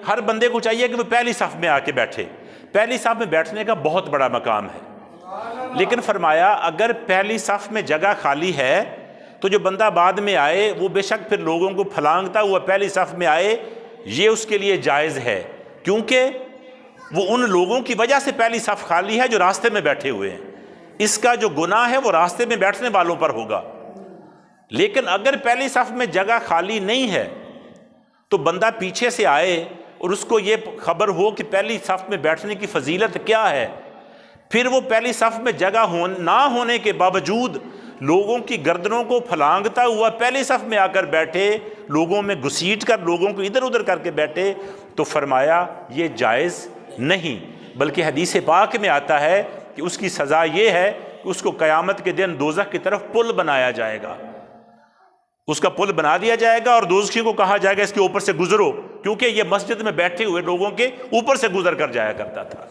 ہر بندے کو چاہیے کہ وہ پہلی صف میں آ کے بیٹھے، پہلی صف میں بیٹھنے کا بہت بڑا مقام ہے، لیکن فرمایا اگر پہلی صف میں جگہ خالی ہے تو جو بندہ بعد میں آئے وہ بے شک پھر لوگوں کو پھلانگتا ہوا پہلی صف میں آئے، یہ اس کے لیے جائز ہے، کیونکہ وہ ان لوگوں کی وجہ سے پہلی صف خالی ہے جو راستے میں بیٹھے ہوئے ہیں، اس کا جو گناہ ہے وہ راستے میں بیٹھنے والوں پر ہوگا۔ لیکن اگر پہلی صف میں جگہ خالی نہیں ہے تو بندہ پیچھے سے آئے اور اس کو یہ خبر ہو کہ پہلی صف میں بیٹھنے کی فضیلت کیا ہے، پھر وہ پہلی صف میں جگہ نہ ہونے کے باوجود لوگوں کی گردنوں کو پھلانگتا ہوا پہلی صف میں آ کر بیٹھے، لوگوں میں گھسیٹ کر لوگوں کو ادھر ادھر کر کے بیٹھے، تو فرمایا یہ جائز نہیں، بلکہ حدیث پاک میں آتا ہے کہ اس کی سزا یہ ہے کہ اس کو قیامت کے دن دوزخ کی طرف پل بنایا جائے گا، اس کا پل بنا دیا جائے گا اور دوزخی کو کہا جائے گا اس کے اوپر سے گزرو، کیونکہ یہ مسجد میں بیٹھے ہوئے لوگوں کے اوپر سے گزر کر جایا کرتا تھا۔